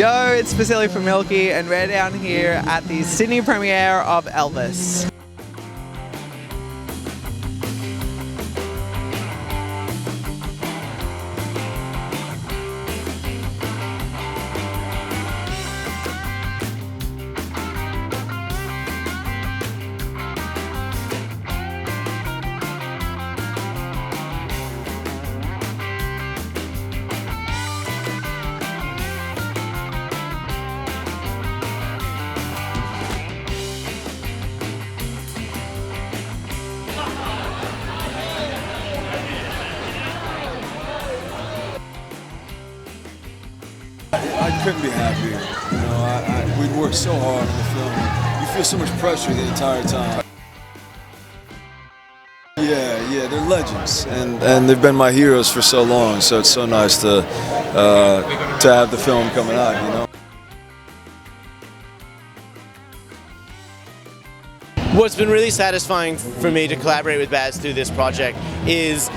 Yo, it's Vasili from Milky, and we're down here at the Sydney premiere of Elvis. I couldn't be happier. You know, we'd worked so hard on the film. You feel so much pressure the entire time. Yeah, they're legends, and they've been my heroes for so long. So it's so nice to have the film coming out. You know. What's been really satisfying for me to collaborate with Baz through this project is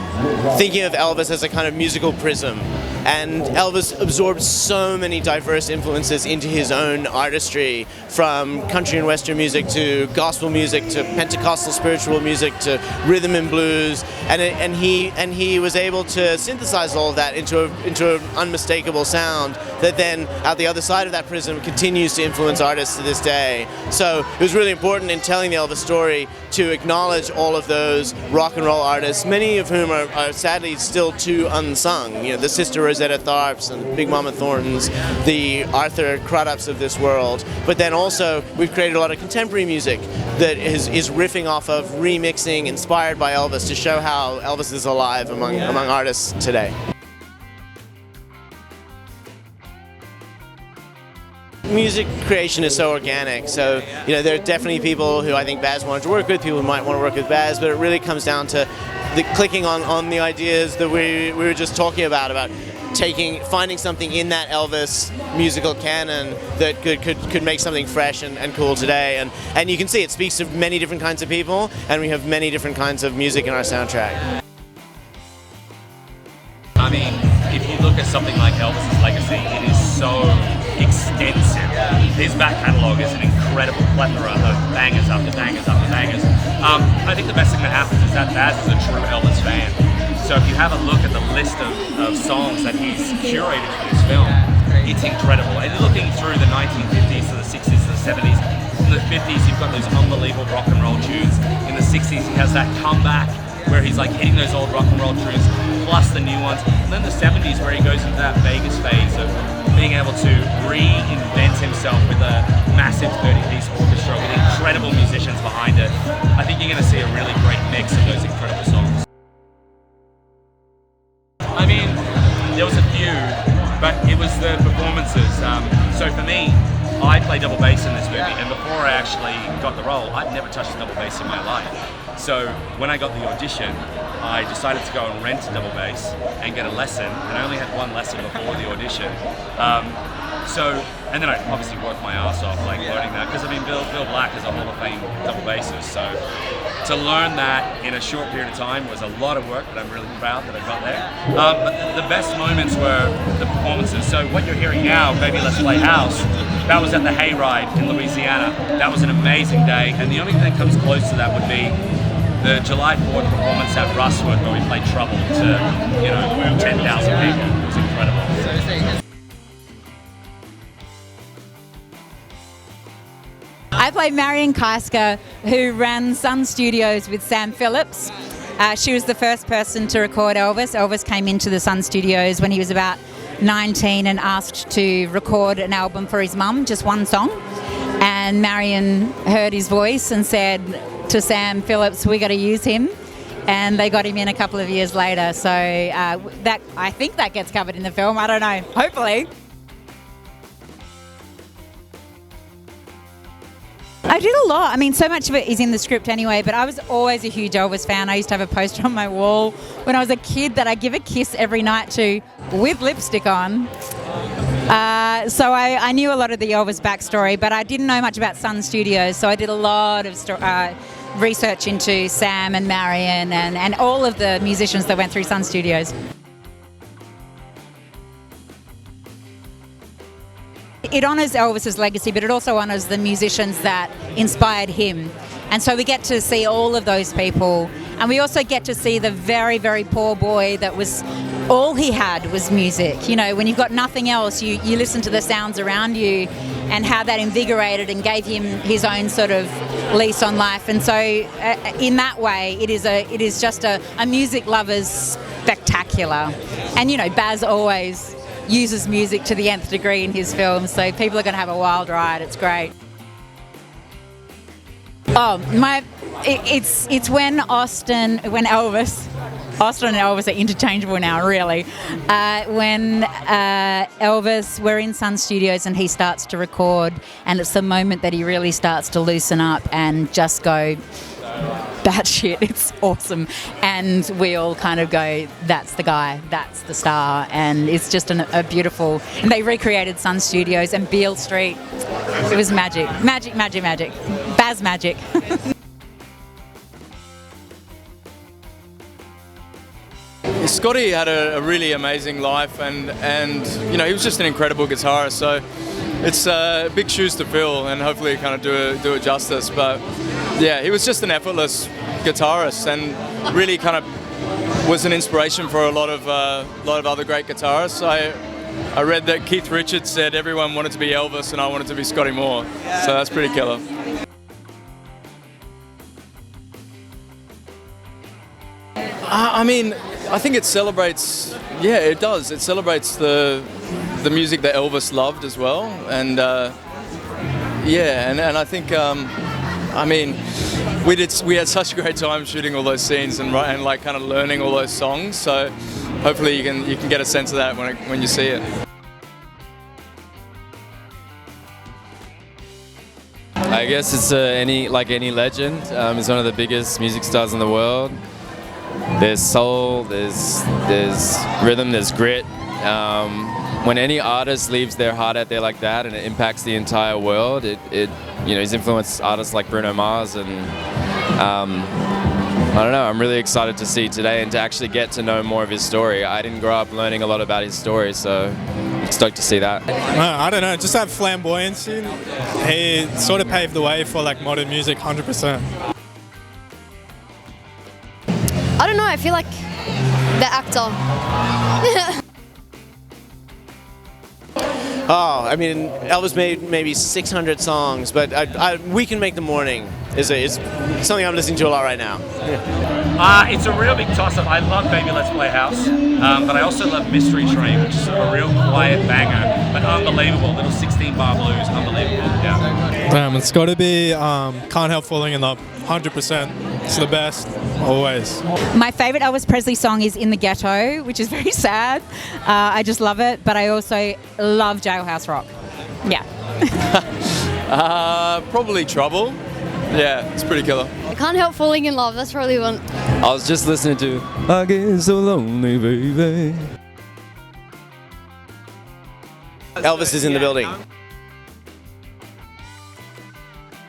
thinking of Elvis as a kind of musical prism. And Elvis absorbed so many diverse influences into his own artistry, from country and western music to gospel music to Pentecostal spiritual music to rhythm and blues, and he was able to synthesize all of that into an unmistakable sound that then, out the other side of that prism, continues to influence artists to this day. So it was really important in telling the Elvis story to acknowledge all of those rock and roll artists, many of whom are sadly still too unsung. You know, the Sister Rosetta Tharpes and Big Mama Thorntons, the Arthur Crudups of this world. But then also we've created a lot of contemporary music that is riffing off of, remixing, inspired by Elvis, to show how Elvis is alive among artists today. Music creation is so organic, so you know there are definitely people who I think Baz wanted to work with, people who might want to work with Baz, but it really comes down to the clicking on the ideas that we were just talking about finding something in that Elvis musical canon that could make something fresh and cool today, and you can see it speaks to many different kinds of people, and we have many different kinds of music in our soundtrack. I mean, if you look at something like Elvis's legacy, it is so extensive. His back catalogue is an incredible plethora of bangers after bangers after bangers. I think the best thing that happens is that Baz is a true Elvis fan. So if you have a look at the list of songs that he's curated for this film, it's incredible. And looking through the 1950s to the 60s to the 70s, in the 50s you've got those unbelievable rock and roll tunes. In the 60s he has that comeback where he's like hitting those old rock and roll tunes plus the new ones. And then the 70s where he goes into that Vegas phase of being able to reinvent himself with a massive 30-piece orchestra with incredible musicians behind it. I think you're going to see a really great mix of those incredible songs. I mean, there was a few, but it was the performances. So for me, I play double bass in this movie, and before I actually got the role, I'd never touched a double bass in my life. So when I got the audition, I decided to go and rent a double bass and get a lesson, and I only had one lesson before the audition. And then I obviously worked my ass off like learning that, because I mean Bill Black is a Hall of Fame double bassist, so to learn that in a short period of time was a lot of work, but I'm really proud that I got there. But the best moments were the performances. So what you're hearing now, Baby Let's Play House, that was at the Hayride in Louisiana. That was an amazing day, and the only thing that comes close to that would be the July 4th performance at Rustwood where we played Trouble to, 10,000 people. It was incredible. I played Marion Kaiska, who ran Sun Studios with Sam Phillips. She was the first person to record Elvis. Elvis came into the Sun Studios when he was about 19 and asked to record an album for his mum, just one song. And Marion heard his voice and said to Sam Phillips, "We got to use him." And they got him in a couple of years later. So I think that gets covered in the film. I don't know. Hopefully. I did a lot. I mean, so much of it is in the script anyway, but I was always a huge Elvis fan. I used to have a poster on my wall when I was a kid that I give a kiss every night to with lipstick on. So I knew a lot of the Elvis backstory, but I didn't know much about Sun Studios, so I did a lot of research into Sam and Marion and all of the musicians that went through Sun Studios. it honours Elvis's legacy, but it also honours the musicians that inspired him. And so we get to see all of those people, and we also get to see the very, very poor boy that was, all he had was music. You know, when you've got nothing else, you listen to the sounds around you, and how that invigorated and gave him his own sort of lease on life. And so in that way, it is just a music lover's spectacular. And you know, Baz always uses music to the nth degree in his films, so people are going to have a wild ride. It's great. Oh, it's when Austin and Elvis are interchangeable now, really. When Elvis, we're in Sun Studios and he starts to record, and it's the moment that he really starts to loosen up and just go batshit. It's awesome. And we all kind of go, that's the guy, that's the star. And it's just a beautiful, and they recreated Sun Studios and Beale Street. It was magic. Magic, magic, magic. Baz magic. Scotty had a really amazing life, and you know, he was just an incredible guitarist. So it's big shoes to fill, and hopefully kind of do it justice. But yeah, he was just an effortless guitarist, and really kind of was an inspiration for a lot of other great guitarists. I read that Keith Richards said everyone wanted to be Elvis, and I wanted to be Scotty Moore. So that's pretty killer. I mean, I think it celebrates, yeah, it does. It celebrates the music that Elvis loved as well. And yeah, and I think, I mean, we had such a great time shooting all those scenes and like kind of learning all those songs. So hopefully you can get a sense of that when you see it. I guess it's any legend. He's one of the biggest music stars in the world. There's soul, there's rhythm, there's grit. When any artist leaves their heart out there like that and it impacts the entire world, you know, he's influenced artists like Bruno Mars, and I don't know, I'm really excited to see today and to actually get to know more of his story. I didn't grow up learning a lot about his story, so I'm stoked to see that. I don't know, just that flamboyancy. He sort of paved the way for like modern music, 100%. I don't know, I feel like the actor. Oh, I mean, Elvis made maybe 600 songs, but We Can Make the Morning is something I'm listening to a lot right now. It's a real big toss-up. I love Baby Let's Play House, but I also love Mystery Train, which is a real quiet banger, but unbelievable. Little 16-bar blues, unbelievable. Yeah. Damn, it's got to be Can't Help Falling in Love, 100%. It's the best, always. My favourite Elvis Presley song is In the Ghetto, which is very sad. I just love it, but I also love Jailhouse Rock. Yeah. Probably Trouble. Yeah, it's pretty killer. I Can't Help Falling in Love, that's probably one. I was just listening to I Get So Lonely, Baby. Elvis is in the building.